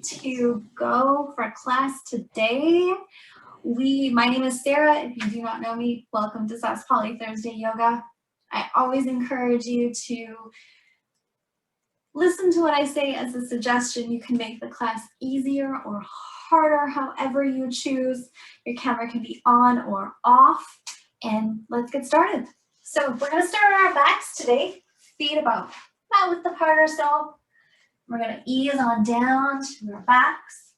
to go for class today. My name is Sarah. If you do not know me, welcome to Sass Polly Thursday Yoga. I always encourage you to listen to what I say as a suggestion. You can make the class easier or harder, however you choose. Your camera can be on or off, and let's get started. So we're going to start on our backs today, feet about width apart or so. We're going to ease on down to our backs.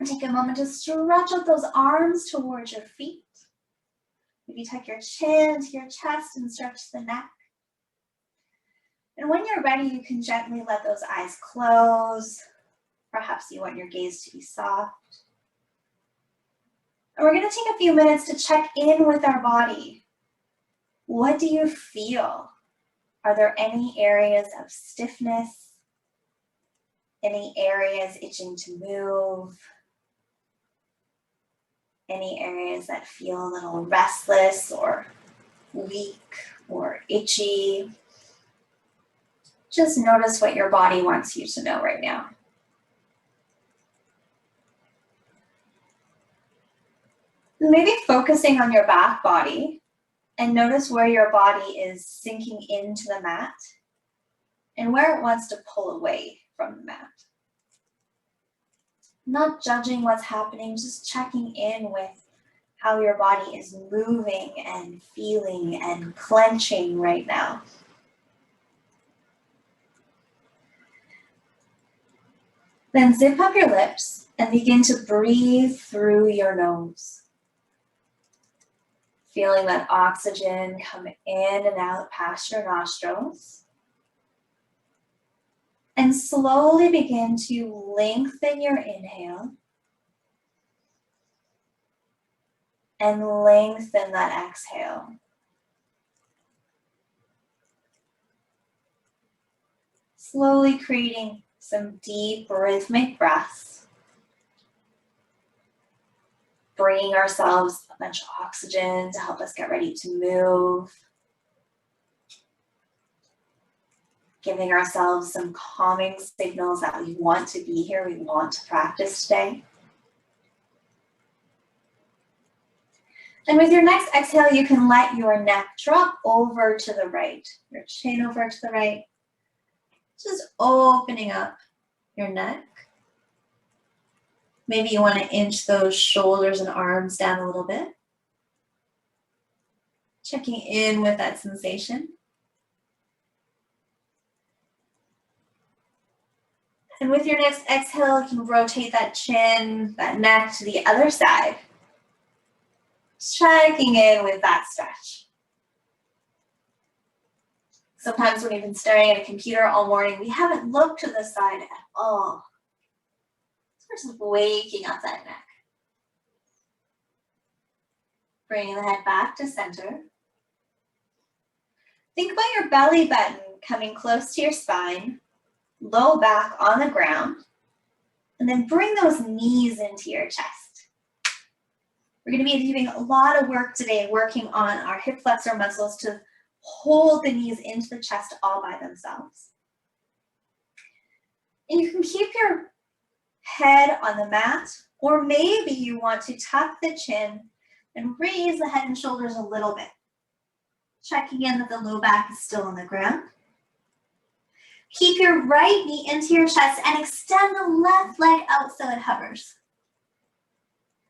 Take a moment to stretch out those arms towards your feet. Maybe tuck your chin to your chest and stretch the neck. And when you're ready, you can gently let those eyes close. Perhaps you want your gaze to be soft. And we're going to take a few minutes to check in with our body. What do you feel? Are there any areas of stiffness? Any areas itching to move? Any areas that feel a little restless or weak or itchy? Just notice what your body wants you to know right now. Maybe focusing on your back body and notice where your body is sinking into the mat and where it wants to pull away from the mat. Not judging what's happening, just checking in with how your body is moving and feeling and clenching right now. Then zip up your lips and begin to breathe through your nose. Feeling that oxygen come in and out past your nostrils. And slowly begin to lengthen your inhale and lengthen that exhale. Slowly creating some deep rhythmic breaths. Bringing ourselves a bunch of oxygen to help us get ready to move. Giving ourselves some calming signals that we want to be here, we want to practice today. And with your next exhale, you can let your neck drop over to the right, your chin over to the right. Just opening up your neck. Maybe you want to inch those shoulders and arms down a little bit. Checking in with that sensation. And with your next exhale, you can rotate that chin, that neck to the other side. Checking in with that stretch. Sometimes when you've been staring at a computer all morning, we haven't looked to the side at all. So we're just waking up that neck. Bringing the head back to center. Think about your belly button coming close to your spine. Low back on the ground, and then bring those knees into your chest. We're going to be doing a lot of work today, working on our hip flexor muscles to hold the knees into the chest all by themselves. And you can keep your head on the mat, or maybe you want to tuck the chin and raise the head and shoulders a little bit. Checking in that the low back is still on the ground. Keep your right knee into your chest and extend the left leg out so it hovers.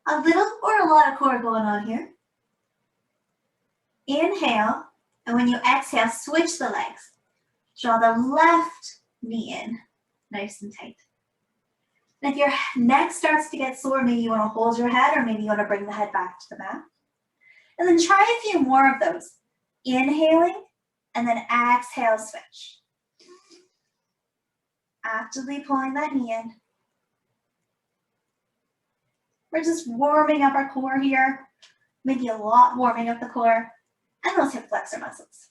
A little or a lot of core going on here. Inhale, and when you exhale, switch the legs. Draw the left knee in, nice and tight. And if your neck starts to get sore, maybe you want to hold your head, or maybe you want to bring the head back to the mat. And then try a few more of those. Inhaling, and then exhale, switch. Actively pulling that knee in. We're just warming up our core here. Maybe a lot warming up the core and those hip flexor muscles.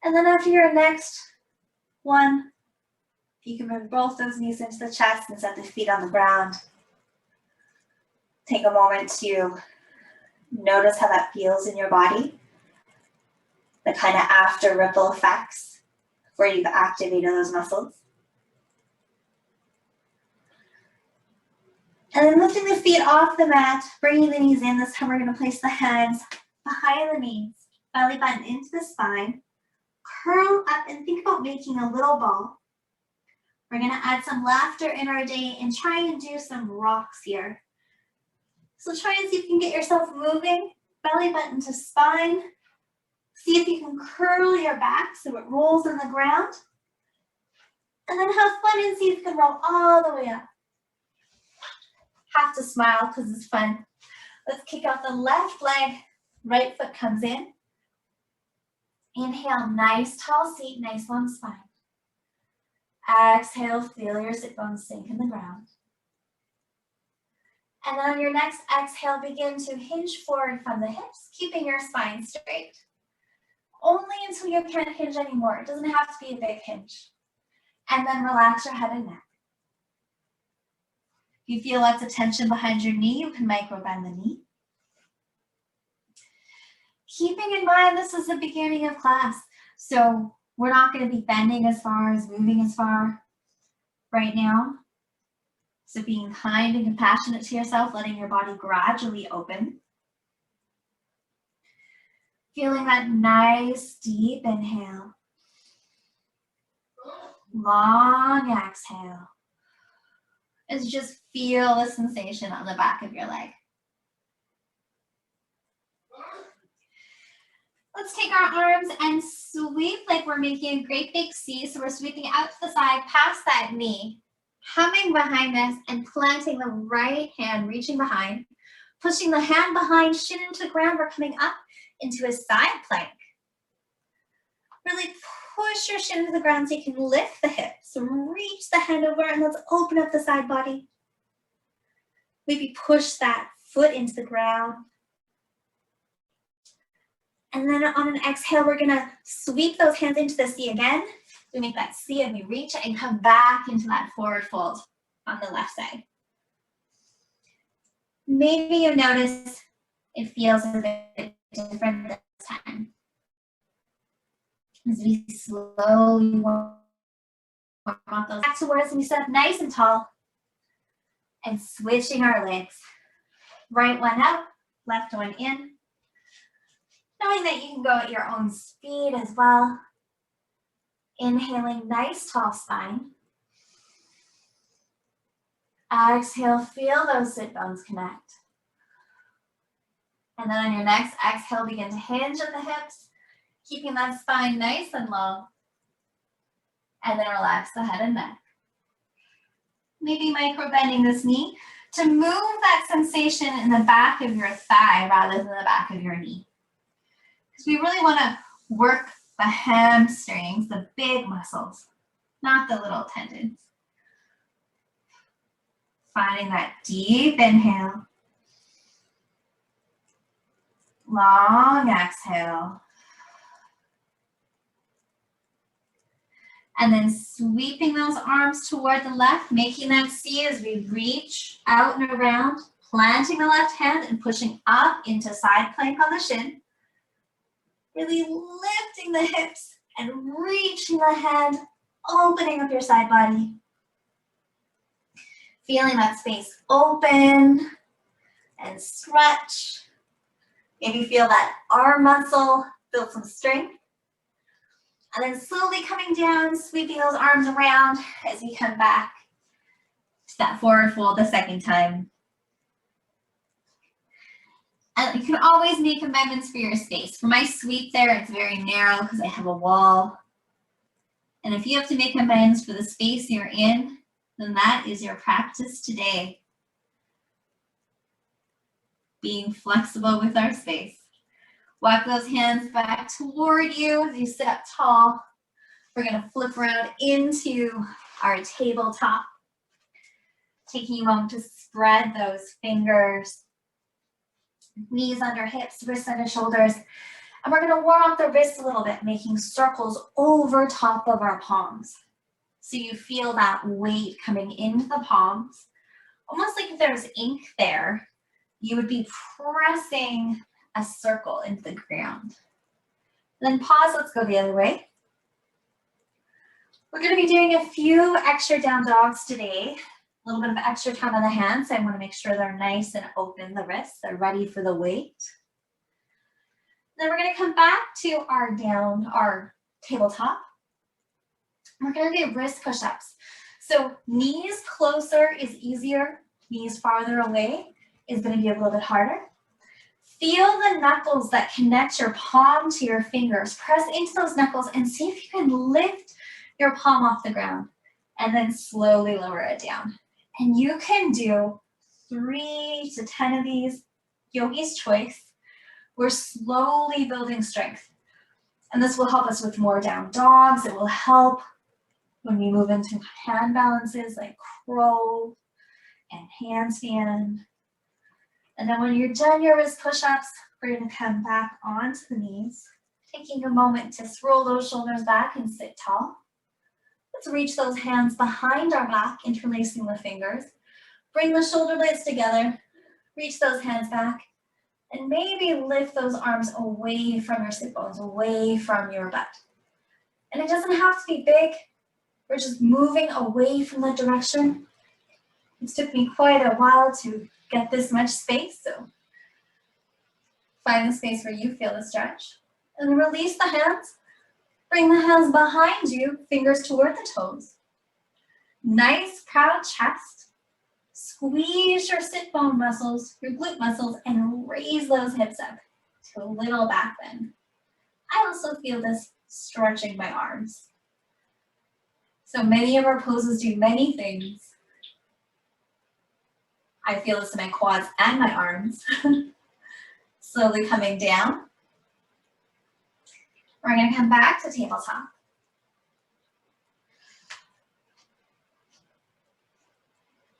And then after your next one, you can bring both those knees into the chest and set the feet on the ground. Take a moment to notice how that feels in your body. The kind of after ripple effects where you've activated those muscles. And then lifting the feet off the mat, bringing the knees in. This time we're going to place the hands behind the knees, belly button into the spine. Curl up and think about making a little ball. We're going to add some laughter in our day and try and do some rocks here. So try and see if you can get yourself moving, belly button to spine. See if you can curl your back so it rolls on the ground. And then have fun and see if you can roll all the way up. Have to smile because it's fun. Let's kick out the left leg, right foot comes in. Inhale, nice tall seat, nice long spine. Exhale, feel your sit bones sink in the ground. And then on your next exhale, begin to hinge forward from the hips, keeping your spine straight. Only until you can't hinge anymore. It doesn't have to be a big hinge. And then relax your head and neck. If you feel lots of tension behind your knee, you can micro bend the knee. Keeping in mind this is the beginning of class, so we're not going to be bending as far as moving as far right now. So being kind and compassionate to yourself, letting your body gradually open. Feeling that nice deep inhale. Long exhale. As you just feel the sensation on the back of your leg. Let's take our arms and sweep like we're making a great big C. So we're sweeping out to the side, past that knee, humming behind this and planting the right hand, reaching behind, pushing the hand behind, shin into the ground. We're coming up into a side plank. Really push your shin into the ground so you can lift the hips. So reach the hand over and let's open up the side body. Maybe push that foot into the ground. And then on an exhale, we're gonna sweep those hands into the C again. We make that C and we reach and come back into that forward fold on the left side. Maybe you notice it feels a bit different this time. As we slowly warm up those back towards and we sit up nice and tall and switching our legs. Right one up, left one in. Knowing that you can go at your own speed as well. Inhaling, nice tall spine. Exhale, feel those sit bones connect. And then on your next exhale, begin to hinge at the hips, keeping that spine nice and long. And then relax the head and neck. Maybe micro bending this knee to move that sensation in the back of your thigh rather than the back of your knee. Because we really want to work the hamstrings, the big muscles, not the little tendons. Finding that deep inhale. Long exhale. And then sweeping those arms toward the left, making that C as we reach out and around, planting the left hand and pushing up into side plank on the shin. Really lifting the hips and reaching the hand, opening up your side body. Feeling that space open and stretch. Maybe feel that arm muscle, build some strength. And then slowly coming down, sweeping those arms around as you come back to that forward fold the second time. And you can always make amendments for your space. For my sweep there, it's very narrow because I have a wall. And if you have to make amends for the space you're in, then that is your practice today. Being flexible with our space. Walk those hands back toward you as you sit up tall. We're gonna flip around into our tabletop. Taking a moment to spread those fingers. Knees under hips, wrists under shoulders. And we're gonna warm up the wrists a little bit, making circles over top of our palms. So you feel that weight coming into the palms. Almost like if there was ink there, you would be pressing a circle into the ground. Then pause, let's go the other way. We're gonna be doing a few extra down dogs today. A little bit of extra time on the hands. I want to make sure they're nice and open, the wrists. They're ready for the weight. Then we're going to come back to our tabletop. We're going to do wrist push-ups. So knees closer is easier. Knees farther away is going to be a little bit harder. Feel the knuckles that connect your palm to your fingers. Press into those knuckles and see if you can lift your palm off the ground and then slowly lower it down. And you can do 3 to 10 of these, yogi's choice. We're slowly building strength. And this will help us with more down dogs. It will help when we move into hand balances like crow and handstand. And then when you're done your wrist push-ups, we're going to come back onto the knees, taking a moment to roll those shoulders back and sit tall. Let's reach those hands behind our back, interlacing the fingers. Bring the shoulder blades together, reach those hands back, and maybe lift those arms away from your sit bones, away from your butt. And it doesn't have to be big. We're just moving away from that direction. It took me quite a while to get this much space, so find the space where you feel the stretch. And then release the hands. Bring the hands behind you, fingers toward the toes. Nice proud chest. Squeeze your sit bone muscles, your glute muscles, and raise those hips up to a little back bend. I also feel this stretching my arms. So many of our poses do many things. I feel this in my quads and my arms. Slowly coming down. We're going to come back to tabletop.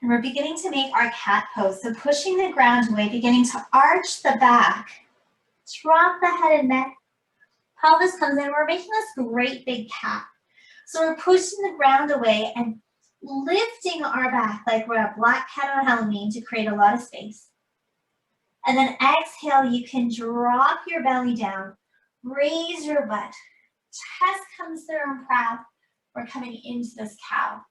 And we're beginning to make our cat pose. So pushing the ground away, beginning to arch the back. Drop the head and neck. Pelvis comes in. We're making this great big cat. So we're pushing the ground away and lifting our back like we're a black cat on Halloween to create a lot of space. And then exhale, you can drop your belly down, raise your butt. Chest comes through and proud. We're coming into this cow.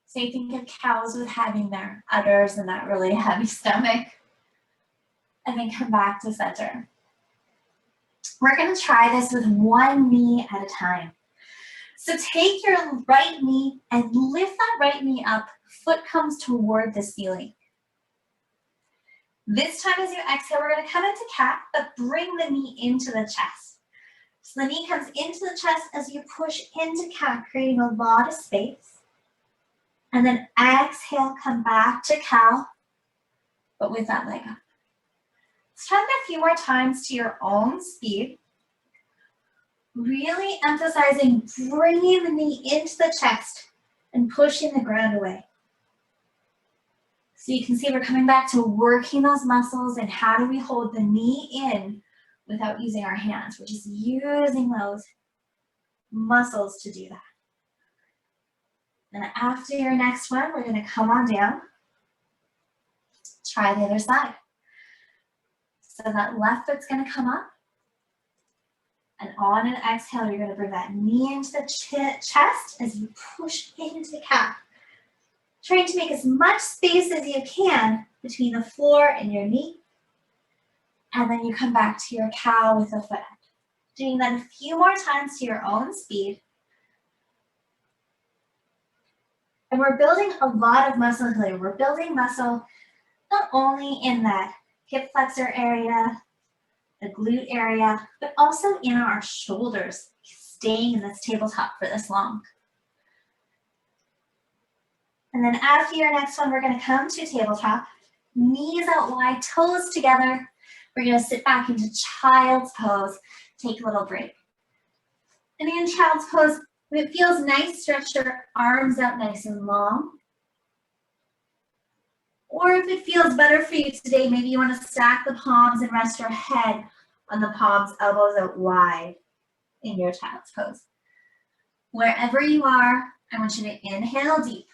So you think of cows with having their udders and that really heavy stomach. And then come back to center. We're going to try this with one knee at a time. So take your right knee and lift that right knee up. Foot comes toward the ceiling. This time as you exhale, we're going to come into cat, but bring the knee into the chest. So the knee comes into the chest as you push into cat, creating a lot of space. And then exhale, come back to cow, but with that leg up. Let's try that a few more times to your own speed. Really emphasizing bringing the knee into the chest and pushing the ground away. So you can see we're coming back to working those muscles and how do we hold the knee in without using our hands. We're just using those muscles to do that. And after your next one, we're going to come on down. Try the other side. So that left foot's going to come up. And on an exhale, you're going to bring that knee into the chest as you push into the calf. Trying to make as much space as you can between the floor and your knee. And then you come back to your cow with a foot up. Doing that a few more times to your own speed. And we're building a lot of muscle here. We're building muscle not only in that hip flexor area, the glute area, but also in our shoulders, staying in this tabletop for this long. And then after your next one, we're going to come to tabletop, knees out wide, toes together. We're going to sit back into child's pose, take a little break. And in child's pose, if it feels nice, stretch your arms out nice and long. Or if it feels better for you today, maybe you want to stack the palms and rest your head on the palms, elbows out wide in your child's pose. Wherever you are, I want you to inhale deep.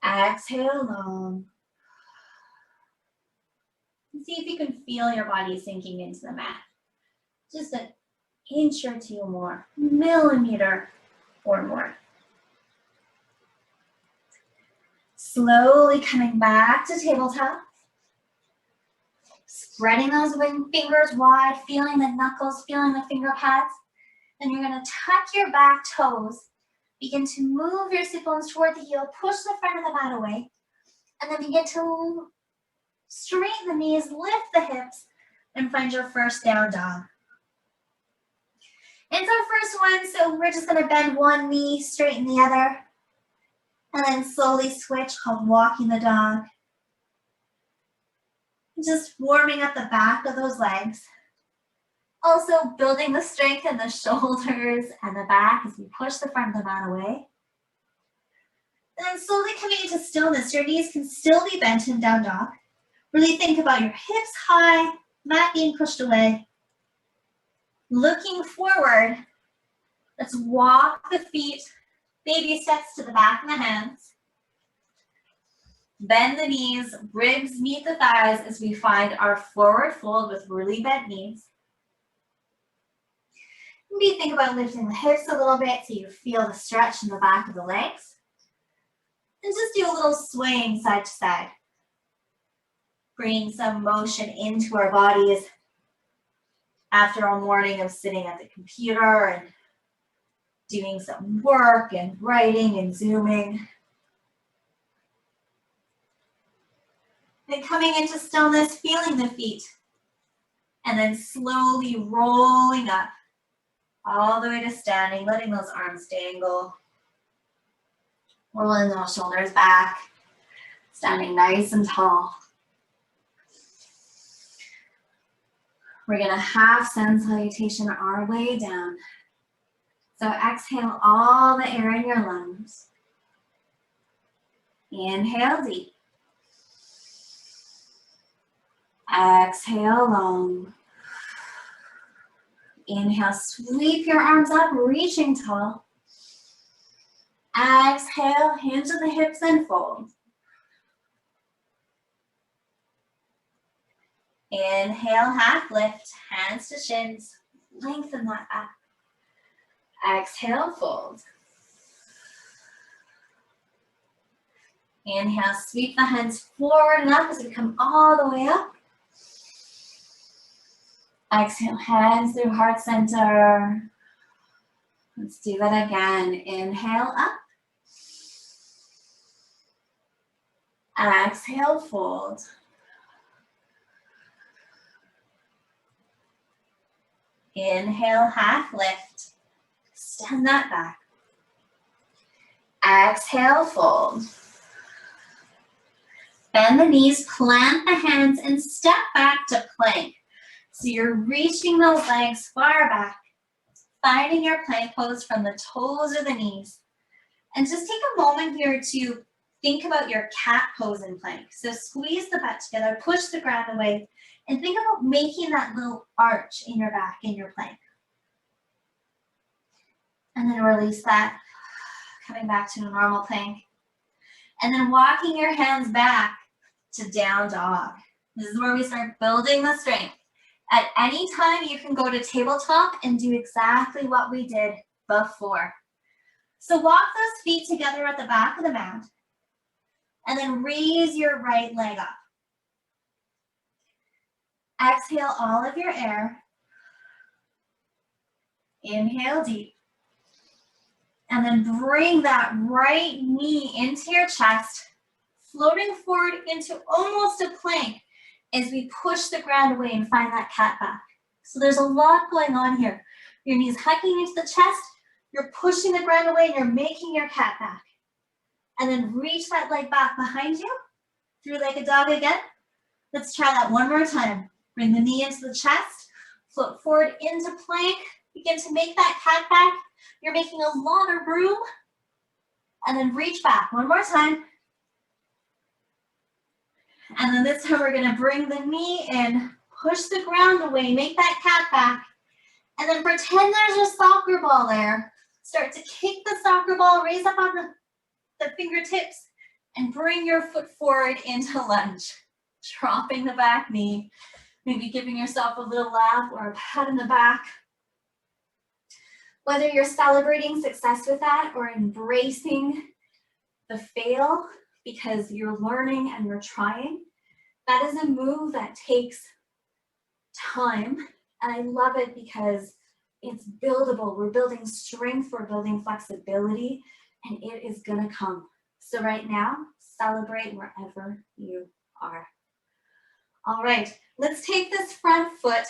Exhale long. And see if you can feel your body sinking into the mat. Just an inch or two more, millimeter or more. Slowly coming back to tabletop. Spreading those fingers wide, feeling the knuckles, feeling the finger pads. Then you're going to tuck your back toes. Begin to move your sit bones toward the heel. Push the front of the mat away. And then begin to straighten the knees, lift the hips, and find your first down dog. It's our first one, so we're just going to bend one knee, straighten the other. And then slowly switch, called walking the dog. Just warming up the back of those legs. Also building the strength in the shoulders and the back as we push the front of the mat away. And then slowly coming into stillness. Your knees can still be bent in down dog. Really think about your hips high, mat being pushed away. Looking forward, let's walk the feet, baby steps to the back of the hands. Bend the knees, ribs meet the thighs as we find our forward fold with really bent knees. Maybe think about lifting the hips a little bit so you feel the stretch in the back of the legs. And just do a little swaying side to side. Bringing some motion into our bodies after a morning of sitting at the computer and doing some work and writing and Zooming. Then coming into stillness, feeling the feet. And then slowly rolling up all the way to standing, letting those arms dangle. Rolling those shoulders back, standing nice and tall. We're gonna half sun salutation our way down. So exhale all the air in your lungs. Inhale deep. Exhale long. Inhale, sweep your arms up, reaching tall. Exhale, hands to the hips and fold. Inhale, half lift, hands to shins, lengthen that back. Exhale, fold. Inhale, sweep the hands forward and up as we come all the way up. Exhale, hands through heart center. Let's do that again. Inhale, up. Exhale, fold. Inhale, half lift. Extend that back. Exhale, fold. Bend the knees, plant the hands, and step back to plank. So you're reaching those legs far back, finding your plank pose from the toes or the knees. And just take a moment here to think about your cat pose in plank. So squeeze the butt together, push the ground away, and think about making that little arch in your back in your plank. And then release that, coming back to a normal plank. And then walking your hands back to down dog. This is where we start building the strength. At any time, you can go to tabletop and do exactly what we did before. So walk those feet together at the back of the mat, and then raise your right leg up. Exhale all of your air. Inhale deep. And then bring that right knee into your chest, floating forward into almost a plank as we push the ground away and find that cat back. So there's a lot going on here. Your knees hugging into the chest, you're pushing the ground away and you're making your cat back. And then reach that leg back behind you, through like a dog again. Let's try that one more time. Bring the knee into the chest, float forward into plank, begin to make that cat back. You're making a lot of room. And then reach back one more time. And then this time we're gonna bring the knee in, push the ground away, make that cat back. And then pretend there's a soccer ball there. Start to kick the soccer ball, raise up on the fingertips, and bring your foot forward into lunge. Dropping the back knee, maybe giving yourself a little laugh or a pat in the back. Whether you're celebrating success with that or embracing the fail, because you're learning and you're trying. That is a move that takes time, and I love it because it's buildable. We're building strength, we're building flexibility, and it is gonna come. So right now, celebrate wherever you are. All right, let's take this front foot,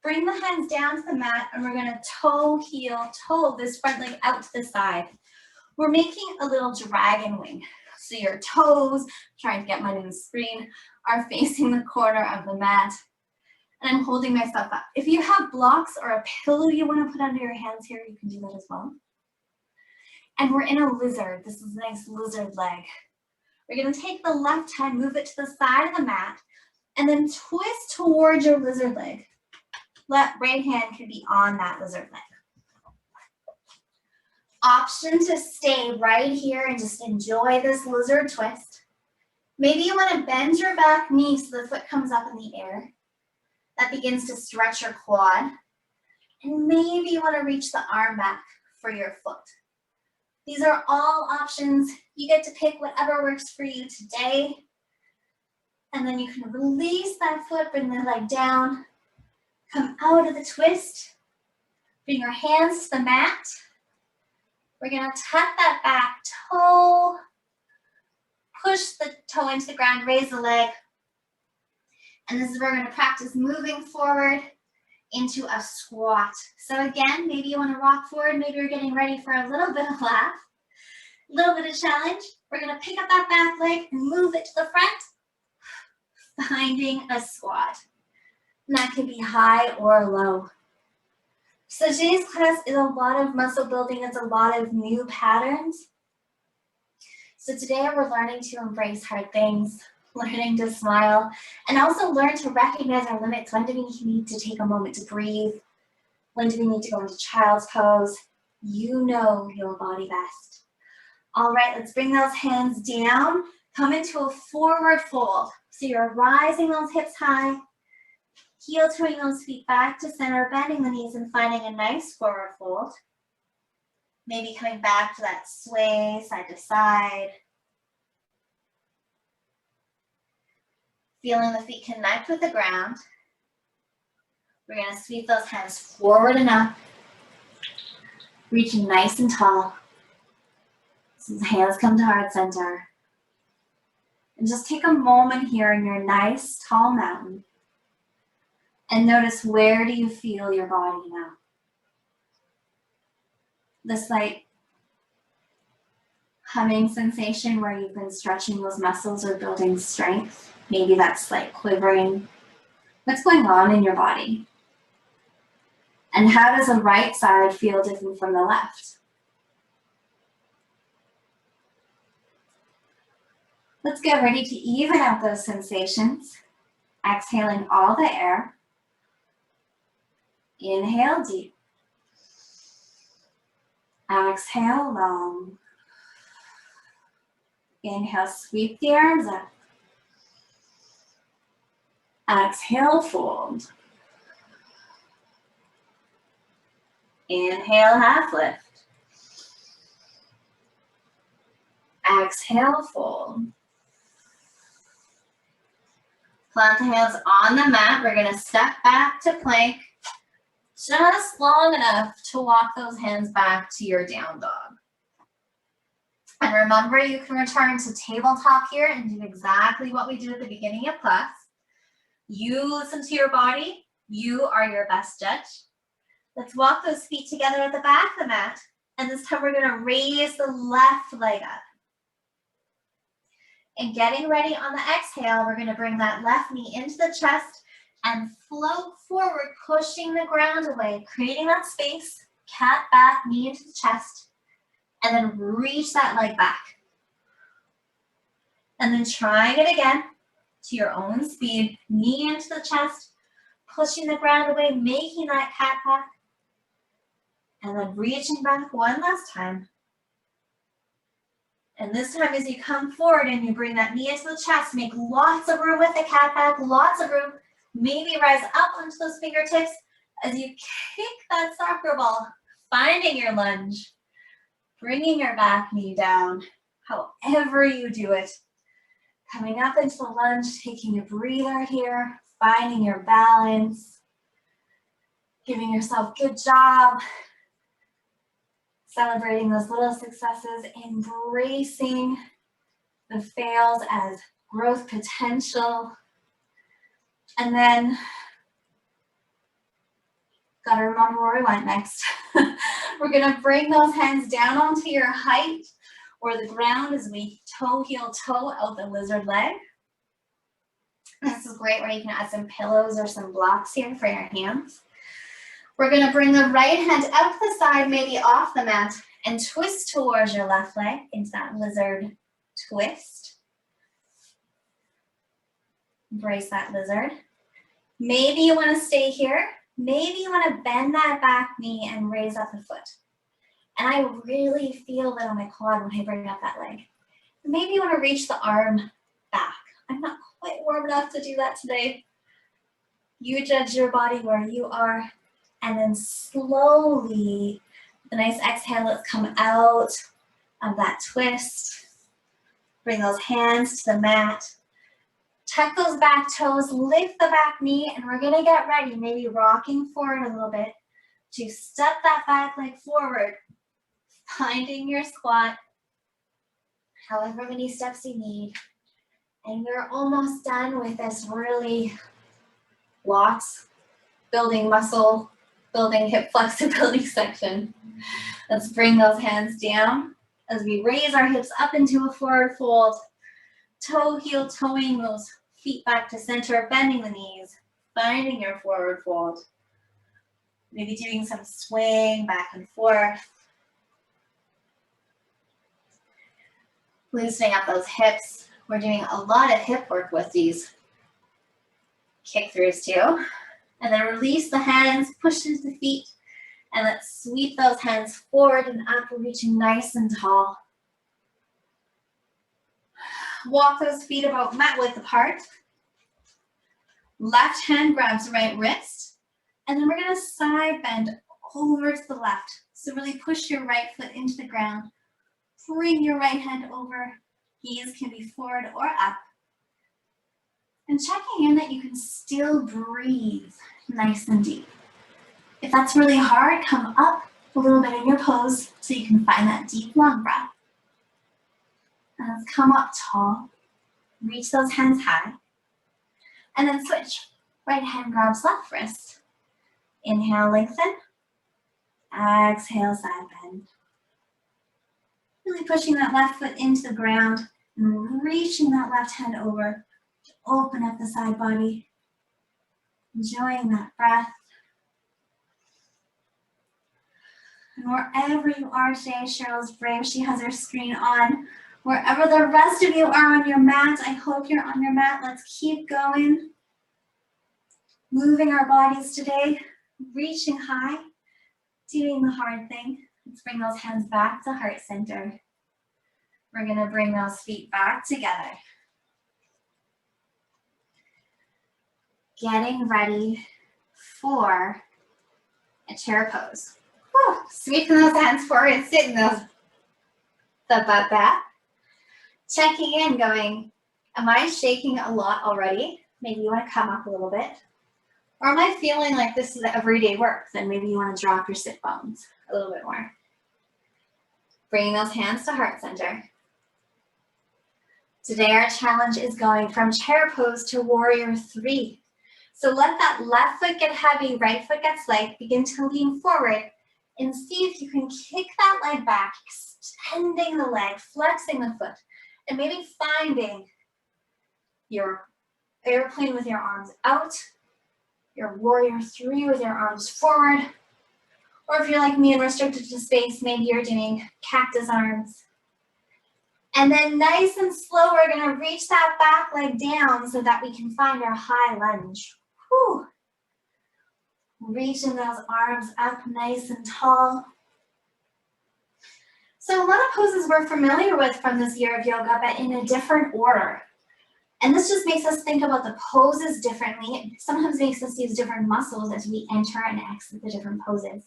bring the hands down to the mat, and we're gonna toe, heel, toe this front leg out to the side. We're making a little dragon wing. So your toes, trying to get mine in the screen, are facing the corner of the mat. And I'm holding myself up. If you have blocks or a pillow you want to put under your hands here, you can do that as well. And we're in a lizard. This is a nice lizard leg. We're going to take the left hand, move it to the side of the mat, and then twist towards your lizard leg. Right hand can be on that lizard leg. Option to stay right here and just enjoy this lizard twist. Maybe you want to bend your back knee so the foot comes up in the air. That begins to stretch your quad. And maybe you want to reach the arm back for your foot. These are all options. You get to pick whatever works for you today. And then you can release that foot, bring the leg down, come out of the twist, bring your hands to the mat. We're going to tuck that back toe, push the toe into the ground, raise the leg. And this is where we're going to practice moving forward into a squat. So again, maybe you want to rock forward, maybe you're getting ready for a little bit of laugh, a little bit of challenge. We're going to pick up that back leg and move it to the front, finding a squat. And that can be high or low. So today's class is a lot of muscle building. It's a lot of new patterns. So today we're learning to embrace hard things, learning to smile, and also learn to recognize our limits. When do we need to take a moment to breathe? When do we need to go into child's pose? You know your body best. All right, let's bring those hands down. Come into a forward fold. So you're rising those hips high, heel toeing those feet back to center, bending the knees and finding a nice forward fold. Maybe coming back to that sway side to side. Feeling the feet connect with the ground. We're going to sweep those hands forward and up, reaching nice and tall. So the hands come to heart center. And just take a moment here in your nice tall mountain and notice, where do you feel your body now? The slight humming sensation where you've been stretching those muscles or building strength. Maybe that slight quivering. What's going on in your body? And how does the right side feel different from the left? Let's get ready to even out those sensations. Exhaling all the air. Inhale deep. Exhale long. Inhale, sweep the arms up. Exhale, fold. Inhale, half lift. Exhale, fold. Plant the hands on the mat. We're going to step back to plank just long enough to walk those hands back to your down dog. And remember, you can return to tabletop here and do exactly what we did at the beginning of class. You listen to your body. You are your best judge. Let's walk those feet together at the back of the mat. And this time we're going to raise the left leg up. And getting ready on the exhale, we're going to bring that left knee into the chest and float forward, pushing the ground away, creating that space, cat back, knee into the chest, and then reach that leg back. And then trying it again to your own speed, knee into the chest, pushing the ground away, making that cat back, and then reaching back one last time. And this time as you come forward and you bring that knee into the chest, make lots of room with the cat back, lots of room. Maybe rise up onto those fingertips as you kick that soccer ball, finding your lunge, bringing your back knee down, however you do it. Coming up into the lunge, taking a breather here, finding your balance, giving yourself good job, celebrating those little successes, embracing the fails as growth potential. And then, gotta remember where we went next. We're gonna bring those hands down onto your height or the ground as we toe, heel, toe out the lizard leg. This is great where you can add some pillows or some blocks here for your hands. We're gonna bring the right hand out to the side, maybe off the mat, and twist towards your left leg into that lizard twist. Embrace that lizard. Maybe you wanna stay here. Maybe you wanna bend that back knee and raise up the foot. And I really feel that on my quad when I bring up that leg. Maybe you wanna reach the arm back. I'm not quite warm enough to do that today. You judge your body where you are, and then slowly, the nice exhale, let's come out of that twist. Bring those hands to the mat. Tuck those back toes, lift the back knee, and we're gonna get ready, maybe rocking forward a little bit to step that back leg forward, finding your squat, however many steps you need. And we're almost done with this really lots, building muscle, building hip flexibility section. Let's bring those hands down as we raise our hips up into a forward fold. Toe, heel, toeing those feet back to center, bending the knees, finding your forward fold. Maybe doing some swing back and forth. Loosening up those hips. We're doing a lot of hip work with these kick throughs too. And then release the hands, push into the feet, and let's sweep those hands forward and up, reaching nice and tall. Walk those feet about mat width apart. Left hand grabs right wrist, and then we're gonna side bend over to the left. So really push your right foot into the ground. Bring your right hand over. Knees can be forward or up. And checking in that you can still breathe nice and deep. If that's really hard, come up a little bit in your pose so you can find that deep, long breath. And let's come up tall. Reach those hands high. And then switch. Right hand grabs left wrist. Inhale, lengthen. Exhale, side bend. Really pushing that left foot into the ground and reaching that left hand over to open up the side body. Enjoying that breath. And wherever you are today, Cheryl's brave. She has her screen on. Wherever the rest of you are on your mat, I hope you're on your mat. Let's keep going. Moving our bodies today, reaching high, doing the hard thing. Let's bring those hands back to heart center. We're gonna bring those feet back together. Getting ready for a chair pose. Whew. Sweeping those hands forward and sitting the butt back. Checking in, going, am I shaking a lot already? Maybe you want to come up a little bit. Or am I feeling like this is everyday work? Then maybe you want to drop your sit bones a little bit more. Bringing those hands to heart center. Today our challenge is going from chair pose to warrior 3. So let that left foot get heavy, right foot gets light. Begin to lean forward and see if you can kick that leg back, extending the leg, flexing the foot, and maybe finding your airplane with your arms out, your warrior 3 with your arms forward, or if you're like me and restricted to space, maybe you're doing cactus arms. And then nice and slow, we're gonna reach that back leg down so that we can find our high lunge. Whew. Reaching those arms up nice and tall. So a lot of poses we're familiar with from this year of yoga, but in a different order. And this just makes us think about the poses differently. It sometimes makes us use different muscles as we enter and exit the different poses.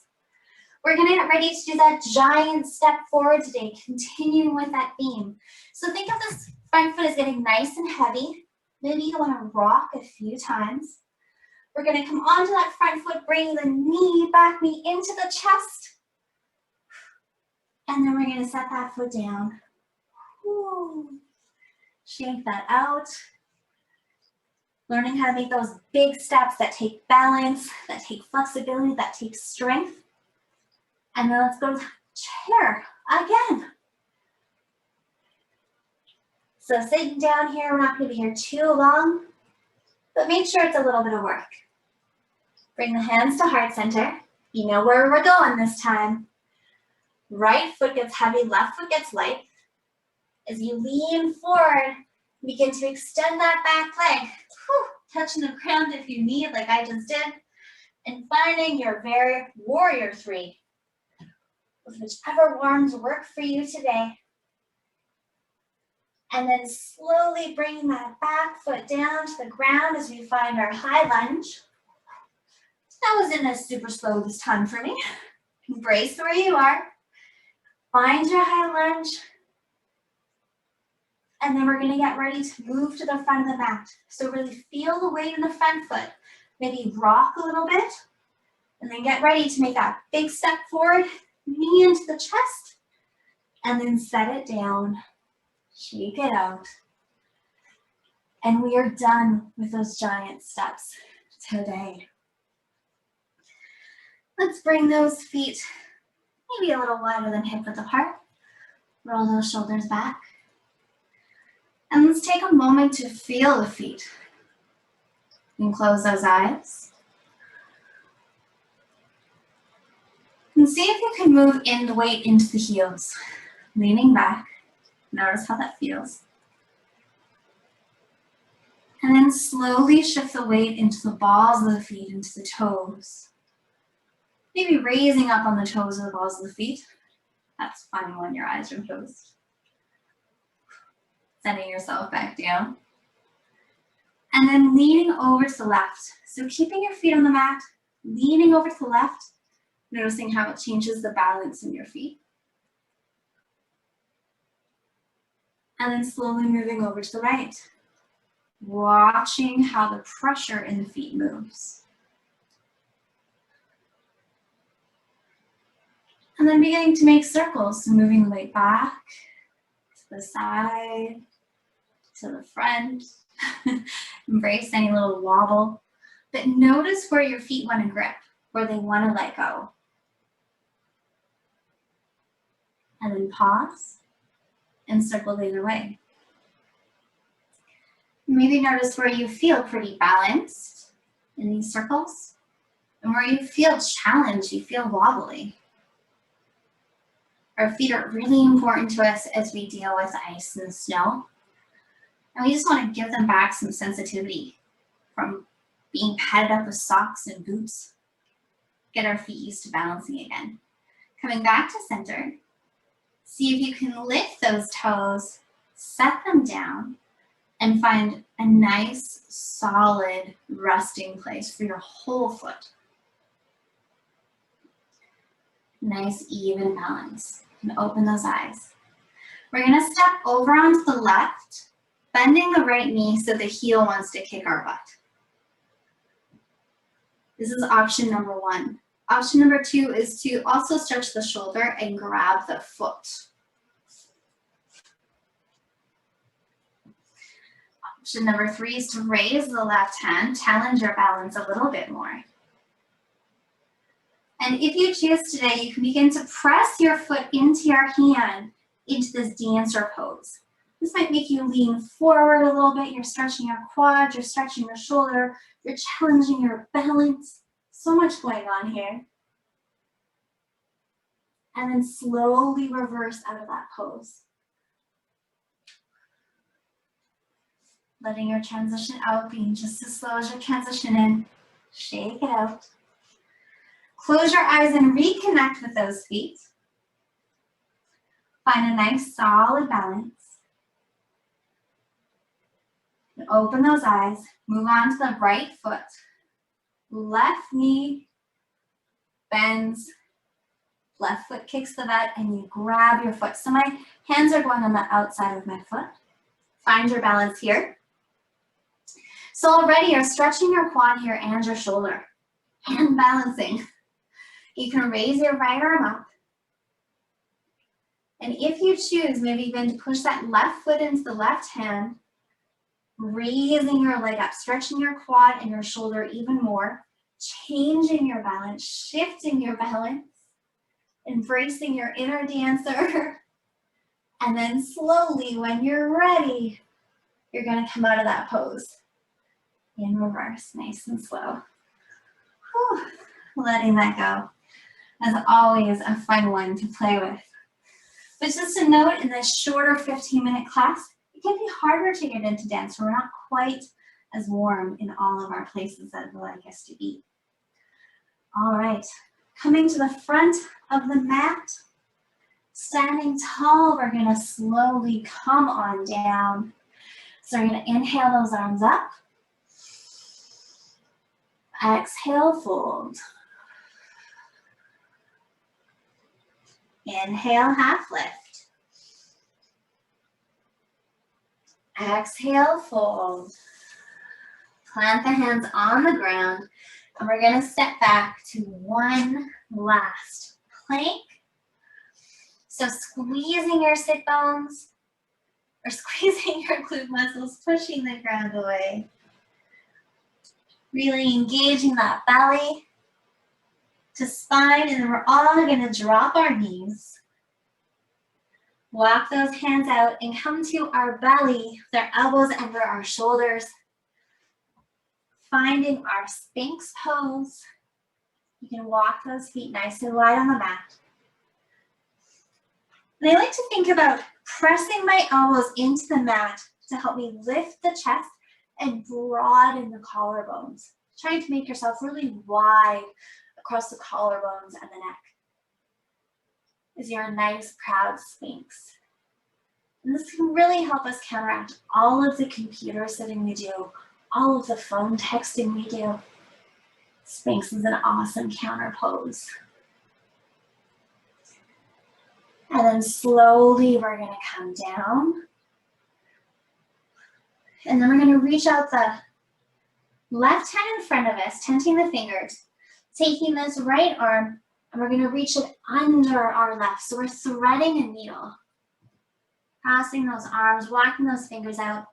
We're gonna get ready to do that giant step forward today, continuing with that theme. So think of this front foot as getting nice and heavy. Maybe you wanna rock a few times. We're gonna come onto that front foot, bringing the knee, back knee into the chest. And then we're gonna set that foot down. Woo. Shake that out. Learning how to make those big steps that take balance, that take flexibility, that take strength. And then let's go to chair again. So sitting down here, we're not going to be here too long, but make sure it's a little bit of work. Bring the hands to heart center. You know where we're going this time. Right foot gets heavy, left foot gets light. As you lean forward, begin to extend that back leg. Whew, touching the ground if you need, like I just did. And finding your very warrior three. With whichever ones work for you today. And then slowly bringing that back foot down to the ground as we find our high lunge. That wasn't as super slow this time for me. Embrace where you are. Find your high lunge. And then we're going to get ready to move to the front of the mat. So really feel the weight in the front foot. Maybe rock a little bit. And then get ready to make that big step forward. Knee into the chest. And then set it down. Shake it out. And we are done with those giant steps today. Let's bring those feet maybe a little wider than hip width apart. Roll those shoulders back. And let's take a moment to feel the feet. You can close those eyes. And see if you can move in the weight into the heels. Leaning back. Notice how that feels. And then slowly shift the weight into the balls of the feet, into the toes. Maybe raising up on the toes or the balls of the feet. That's fine when your eyes are closed. Setting yourself back down. And then leaning over to the left. So keeping your feet on the mat, leaning over to the left, noticing how it changes the balance in your feet. And then slowly moving over to the right. Watching how the pressure in the feet moves. And then beginning to make circles, so moving the weight back, to the side, to the front. Embrace any little wobble. But notice where your feet want to grip, where they want to let go. And then pause and circle the other way. Maybe notice where you feel pretty balanced in these circles and where you feel challenged, you feel wobbly. Our feet are really important to us as we deal with ice and snow. And we just want to give them back some sensitivity from being padded up with socks and boots. Get our feet used to balancing again. Coming back to center, see if you can lift those toes, set them down, and find a nice, solid resting place for your whole foot. Nice, even balance. And open those eyes. We're going to step over onto the left, bending the right knee so the heel wants to kick our butt. This is option number one. Option number two is to also stretch the shoulder and grab the foot. Option number three is to raise the left hand, challenge your balance a little bit more. And if you choose today, you can begin to press your foot into your hand into this dancer pose. This might make you lean forward a little bit. You're stretching your quads, you're stretching your shoulder, you're challenging your balance. So much going on here. And then slowly reverse out of that pose. Letting your transition out being just as slow as your transition in. Shake it out. Close your eyes and reconnect with those feet. Find a nice solid balance. And open those eyes. Move on to the right foot. Left knee bends Left foot kicks the mat and you grab your foot. So my hands are going on the outside of my foot. Find your balance here. So already you're stretching your quad here and your shoulder and balancing. You can raise your right arm up. And if you choose, maybe even to push that left foot into the left hand, raising your leg up, stretching your quad and your shoulder even more, changing your balance, shifting your balance, embracing your inner dancer. And then slowly, when you're ready, you're gonna come out of that pose in reverse, nice and slow. Whew. Letting that go. As always, a fun one to play with. But just a note, in this shorter 15-minute class, it can be harder to get into dance. We're not quite as warm in all of our places that we like us to be. All right, coming to the front of the mat, standing tall, we're gonna slowly come on down. So we're gonna inhale those arms up. Exhale, fold. Inhale, half lift. Exhale, fold. Plant the hands on the ground, and we're gonna step back to one last plank. So squeezing your sit bones, or squeezing your glute muscles, pushing the ground away. Really engaging that belly to spine, and then we're all gonna drop our knees. Walk those hands out and come to our belly with our elbows under our shoulders. Finding our Sphinx pose. You can walk those feet nice and wide on the mat. And I like to think about pressing my elbows into the mat to help me lift the chest and broaden the collarbones. Trying to make yourself really wide across the collarbones and the neck. Is your nice, proud Sphinx. And this can really help us counteract all of the computer sitting we do, all of the phone texting we do. Sphinx is an awesome counter pose. And then slowly we're gonna come down. And then we're gonna reach out the left hand in front of us, tenting the fingers, taking this right arm, and we're gonna reach it under our left. So we're threading a needle. Crossing those arms, walking those fingers out,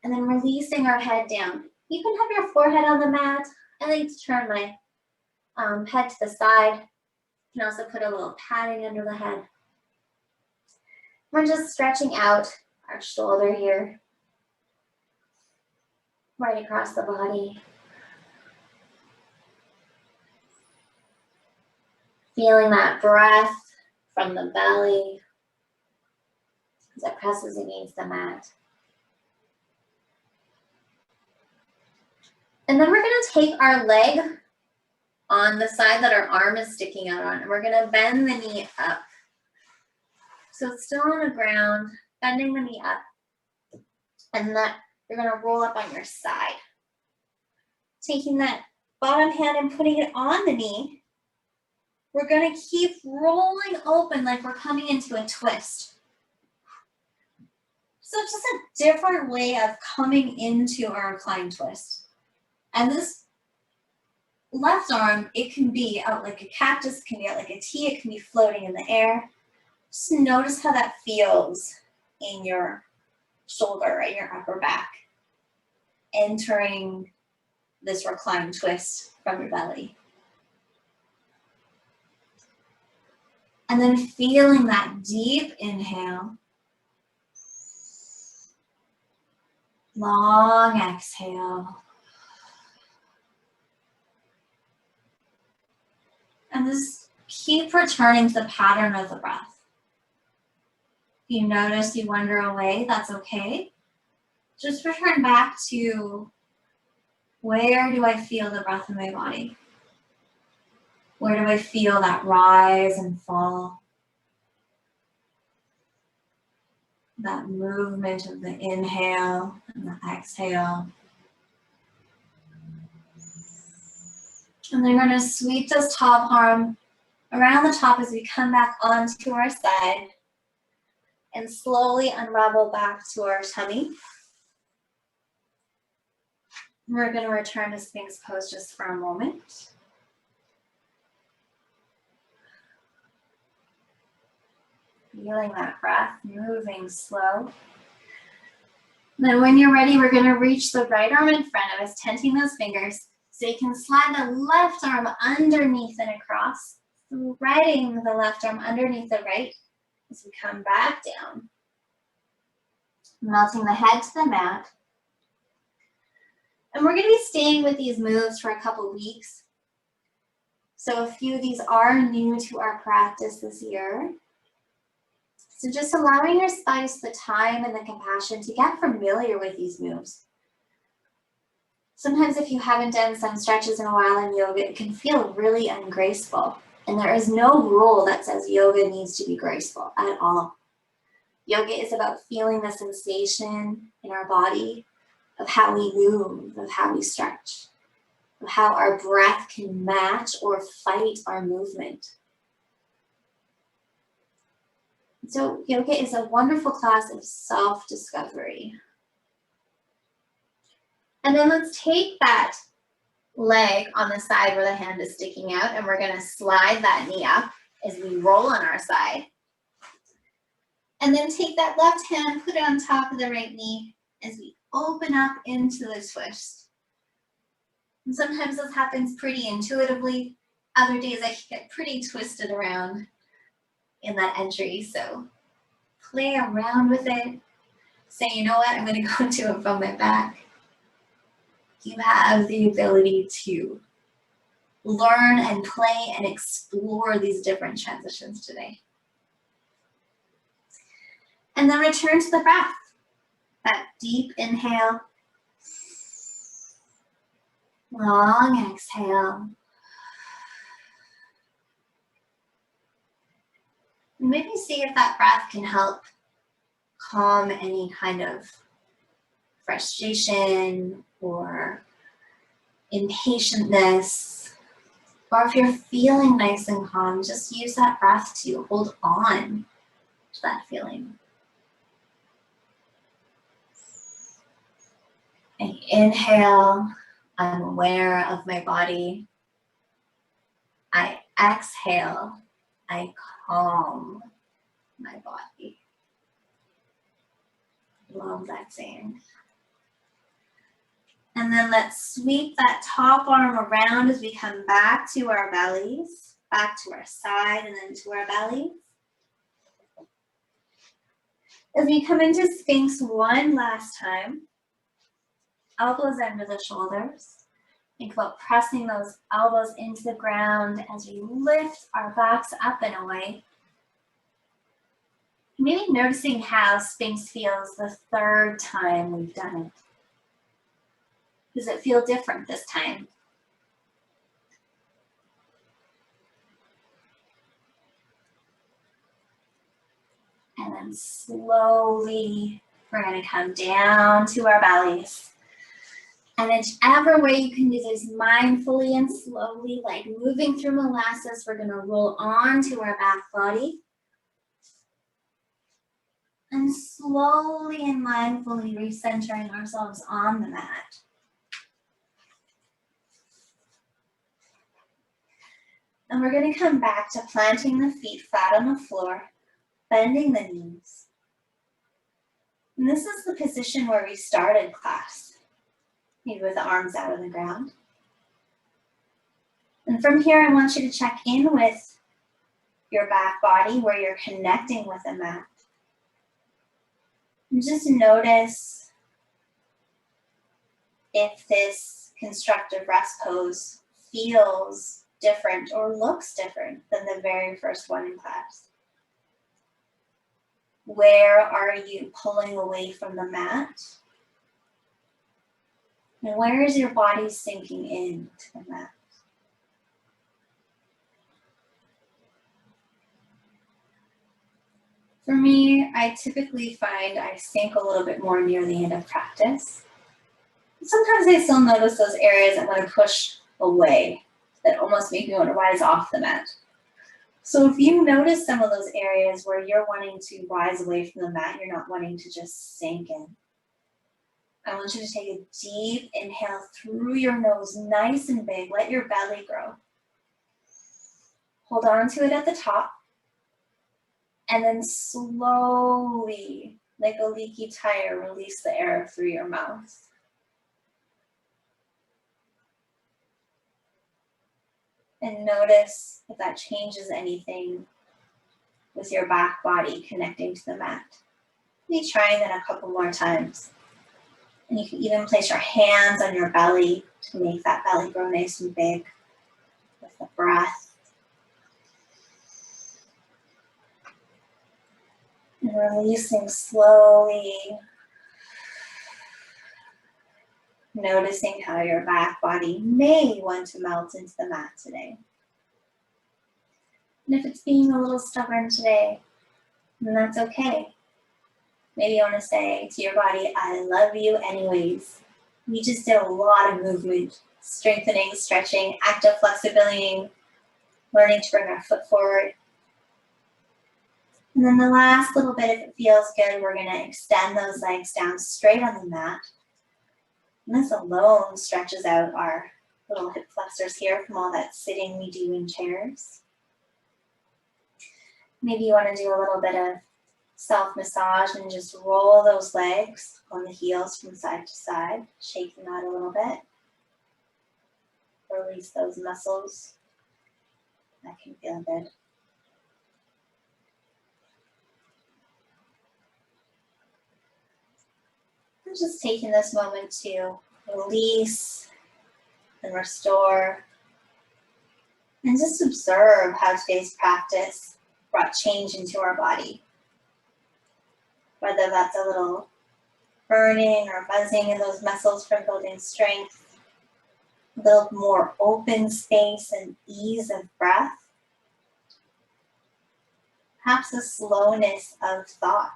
and then releasing our head down. You can have your forehead on the mat. I like to turn my head to the side. You can also put a little padding under the head. We're just stretching out our shoulder here, right across the body. Feeling that breath from the belly as it presses against the mat. And then we're gonna take our leg on the side that our arm is sticking out on, and we're gonna bend the knee up. So it's still on the ground, bending the knee up, and that you're gonna roll up on your side. Taking that bottom hand and putting it on the knee, we're gonna keep rolling open like we're coming into a twist. So it's just a different way of coming into our reclined twist. And this left arm, it can be out like a cactus, it can be out like a T, it can be floating in the air. Just notice how that feels in your shoulder, in your upper back, entering this reclined twist from your belly. And then feeling that deep inhale, long exhale. And just keep returning to the pattern of the breath. If you notice you wander away, that's okay. Just return back to, where do I feel the breath in my body? Where do I feel that rise and fall? That movement of the inhale and the exhale. And then we're going to sweep this top arm around the top as we come back onto our side and slowly unravel back to our tummy. We're going to return to Sphinx pose just for a moment. Feeling that breath, moving slow. Then when you're ready, we're going to reach the right arm in front of us, tenting those fingers. So you can slide the left arm underneath and across, threading the left arm underneath the right as we come back down. Melting the head to the mat. And we're going to be staying with these moves for a couple weeks. So a few of these are new to our practice this year. So just allowing your space the time and the compassion to get familiar with these moves. Sometimes if you haven't done some stretches in a while in yoga, it can feel really ungraceful. And there is no rule that says yoga needs to be graceful at all. Yoga is about feeling the sensation in our body of how we move, of how we stretch, of how our breath can match or fight our movement. So yoga is a wonderful class of self-discovery. And then let's take that leg on the side where the hand is sticking out, and we're going to slide that knee up as we roll on our side. And then take that left hand, put it on top of the right knee as we open up into the twist. And sometimes this happens pretty intuitively. Other days I can get pretty twisted around in that entry. So play around with it. Say, you know what, I'm going to go into it from my back. You have the ability to learn and play and explore these different transitions today. And then return to the breath. That deep inhale. Long exhale. Maybe see if that breath can help calm any kind of frustration or impatientness. Or if you're feeling nice and calm, just use that breath to hold on to that feeling. I inhale, I'm aware of my body. I exhale, I calm my body. Love that saying. And then let's sweep that top arm around as we come back to our bellies, back to our side and then to our bellies. As we come into Sphinx one last time, elbows under the shoulders. Think about pressing those elbows into the ground as we lift our backs up and away. Maybe noticing how Sphinx feels the third time we've done it. Does it feel different this time? And then slowly, we're going to come down to our bellies. And whichever way you can do this mindfully and slowly, like moving through molasses, we're going to roll onto our back body. And slowly and mindfully recentering ourselves on the mat. And we're going to come back to planting the feet flat on the floor, bending the knees. And this is the position where we started class, maybe with the arms out of the ground. And from here, I want you to check in with your back body where you're connecting with the mat. And just notice if this constructive rest pose feels different or looks different than the very first one in class. Where are you pulling away from the mat? And where is your body sinking into the mat? For me, I typically find I sink a little bit more near the end of practice. Sometimes I still notice those areas I want to push away that almost make me want to rise off the mat. So if you notice some of those areas where you're wanting to rise away from the mat, you're not wanting to just sink in, I want you to take a deep inhale through your nose, nice and big. Let your belly grow. Hold on to it at the top. And then slowly, like a leaky tire, release the air through your mouth. And notice if that changes anything with your back body connecting to the mat. Be trying that a couple more times. And you can even place your hands on your belly to make that belly grow nice and big with the breath. And releasing slowly. Noticing how your back body may want to melt into the mat today. And if it's being a little stubborn today, then that's okay. Maybe you want to say to your body, I love you anyways. We just did a lot of movement, strengthening, stretching, active flexibility, learning to bring our foot forward. And then the last little bit, if it feels good, we're going to extend those legs down straight on the mat. And this alone stretches out our little hip flexors here from all that sitting we do in chairs. Maybe you want to do a little bit of self-massage and just roll those legs on the heels from side to side. Shake them out a little bit. Release those muscles. That can feel good. I'm just taking this moment to release and restore and just observe how today's practice brought change into our body. Whether that's a little burning or buzzing in those muscles from building strength, a little more open space and ease of breath, perhaps a slowness of thought.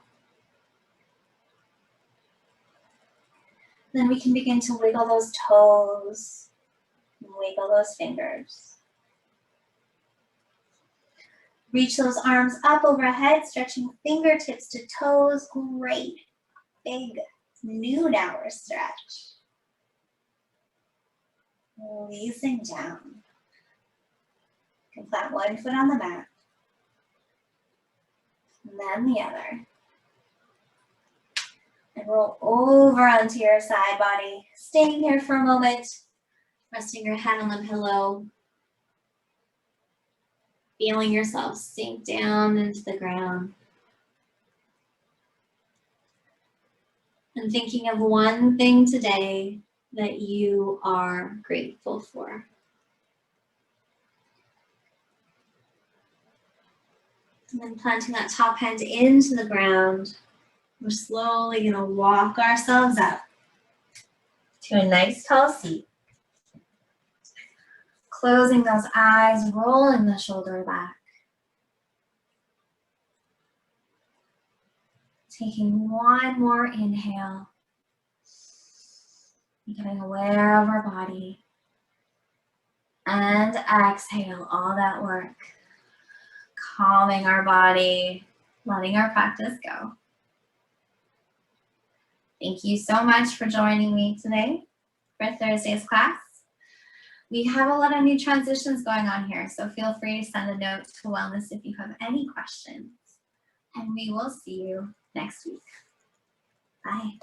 Then we can begin to wiggle those toes, and wiggle those fingers. Reach those arms up overhead, stretching fingertips to toes. Great, big noon hour stretch. Releasing down. You can plant one foot on the mat, and then the other. And roll over onto your side body, staying here for a moment, resting your head on the pillow, feeling yourself sink down into the ground. And thinking of one thing today that you are grateful for. And then planting that top hand into the ground. We're slowly going to walk ourselves up to a nice tall seat. Closing those eyes, rolling the shoulder back. Taking one more inhale. Becoming aware of our body. And exhale all that work. Calming our body, letting our practice go. Thank you so much for joining me today for Thursday's class. We have a lot of new transitions going on here, so feel free to send a note to Wellness if you have any questions. And we will see you next week. Bye.